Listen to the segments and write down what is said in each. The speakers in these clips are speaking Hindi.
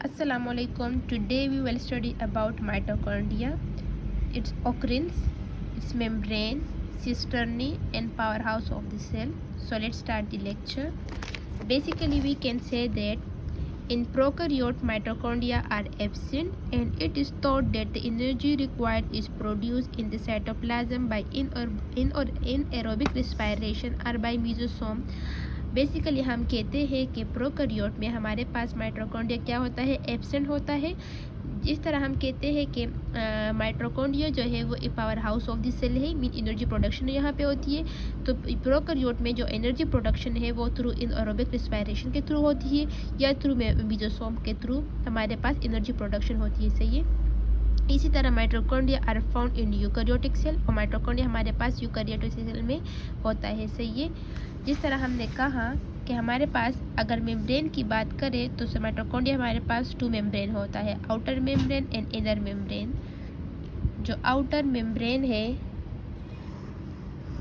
Assalamualaikum. Today we will study about mitochondria, its occurrence, its membrane, cisternae and powerhouse of the cell. So let's start the lecture. Basically we can say that in prokaryote mitochondria are absent, and it is thought that the energy required is produced in the cytoplasm by anaerobic respiration or by mesosome. Basically हम कहते हैं कि प्रोकैरियोट में हमारे पास माइटोकॉन्ड्रिया क्या होता है, एब्सेंट होता है। इस तरह हम कहते हैं कि माइटोकॉन्ड्रिया जो है वो power house of the cell है, मीन एनर्जी प्रोडक्शन यहाँ पे होती है। तो प्रोकैरियोट में जो एनर्जी प्रोडक्शन है वो थ्रू एनारोबिक रिस्पायरेशन के थ्रू होती है या थ्रू मेसोसोम के थ्रू हमारे पास एनर्जी प्रोडक्शन होती है। सही है। इसी तरह mitochondria are found in eukaryotic cell, और माइटोकॉन्ड्रिया हमारे पास यूकैरियोटिक सेल में होता है। सही है। जिस तरह हमने कहा कि हमारे पास अगर मेम्ब्रेन की बात करें तो माइटोकॉन्ड्रिया हमारे पास 2 मेम्ब्रेन होता है, outer membrane and inner membrane. जो आउटर मेम्ब्रेन है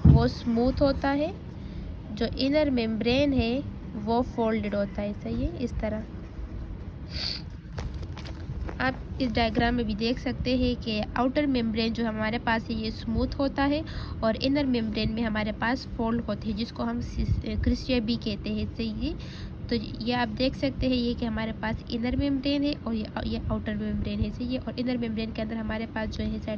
वो स्मूथ होता है, जो इनर मेम्ब्रेन है वो फोल्डेड होता है। सही है। इस तरह आप इस डायग्राम में भी देख सकते हैं कि आउटर मेम्ब्रेन जो हमारे पास है ये स्मूथ होता है और इनर मेम्ब्रेन में हमारे पास फोल्ड होते हैं, जिसको हम क्रिस्टिया भी कहते हैं। सही है। तो ये आप देख सकते हैं ये कि हमारे पास इनर मेम्ब्रेन है और ये आउटर मेम्ब्रेन है। सही है। और इनर मेम्ब्रेन के अंदर हमारे पास जो है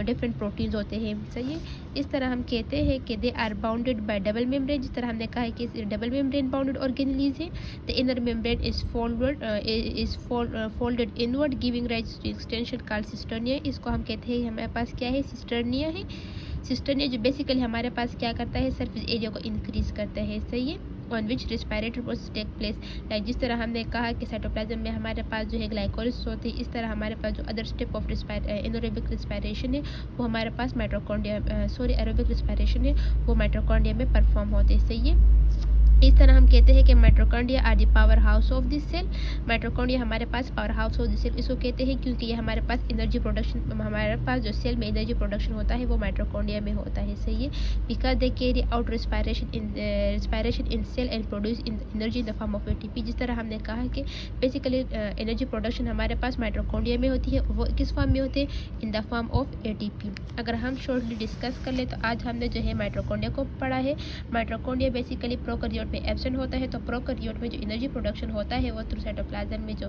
डिफरेंट प्रोटीन्स होते हैं। सही है। इस तरह हम कहते हैं कि they are bounded by double membrane. जिस तरह हमने कहा है कि डबल मेम्ब्रेन बाउंडेड ऑर्गेनेलीज है। The inner membrane is folded inward giving rise to extension called cisternae. इसको हम कहते हैं हमारे पास क्या है, सिस्टर्निया है। सिस्टर्निया जो बेसिकली हमारे पास क्या करता है, सरफेस एरिया को इंक्रीज करता है। सही है। On which respiratory process take place, like जिस तरह हमने कहा कि साइटोप्लाज्म में हमारे पास जो है ग्लाइकोलिसिस होती है, इस तरह हमारे पास जो other step of anaerobic respiration है वो हमारे पास एरोबिक रिस्पायरेशन है वो माइटोकॉन्ड्रिया में परफॉर्म होते हैं। सही है। इस तरह हम कहते हैं कि mitochondria are the power house of this cell. Mitochondria हमारे पास power house of this cell इसको कहते हैं क्योंकि ये हमारे पास एनर्जी प्रोडक्शन, हमारे पास जो सेल में एनर्जी प्रोडक्शन होता है वो माइटोकॉन्ड्रिया में होता है। सही है। Because they carry out respiration in cell and produce energy in the form of ATP. जिस तरह हमने कहा कि बेसिकली एनर्जी प्रोडक्शन हमारे पास माइटोकॉन्ड्रिया में होती है, वो किस फॉर्म में होते हैं, इन द फॉर्म ऑफ एटीपी। अगर हम शॉर्टली डिस्कस कर ले तो आज हमने जो है माइटोकॉन्ड्रिया को पढ़ा है। माइटोकॉन्ड्रिया बेसिकली प्रोकैरियोट में एब्सेंट होता है। तो प्रोकैरियोट में जो एनर्जी प्रोडक्शन होता है वो थ्रू साइटोप्लाज्म में जो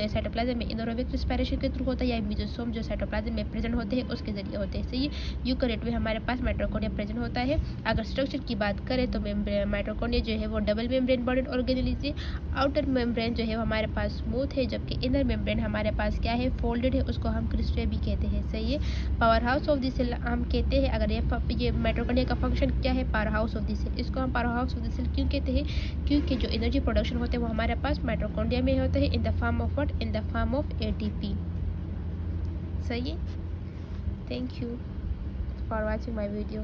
साइटोप्लाज्म में एनारोबिक रिस्पायरेशन के थ्रू होता है, या मेसोसोम जो साइटोप्लाज्म में प्रेजेंट होते हैं उसके जरिए होते हैं। सही है। यूकैरियोट में हमारे पास माइटोकॉन्ड्रिया प्रेजेंट होता है। अगर स्ट्रक्चर की बात करें तो माइटोकॉन्ड्रिया जो है वो डबल मेम्ब्रेन बॉन्डेड ऑर्गेनेलीज है। आउटर मेम्ब्रेन जो है वो हमारे पास स्मूथ है, जबकि इनर मेम्ब्रेन हमारे पास क्या है, फोल्डेड है, उसको हम क्रिस्टल भी कहते हैं। सही है। Power house of the cell हम कहते हैं, अगर ये माइटोकॉन्ड्रिया का फंक्शन क्या है, power house of the cell. इसको हम power house of the cell क्यों कहते हैं, क्योंकि जो एनर्जी प्रोडक्शन होते हैं वो हमारे पास माइटोकॉन्ड्रिया में होता है, इन the form of what, in the form of ATP. सही है। Thank you for watching my video.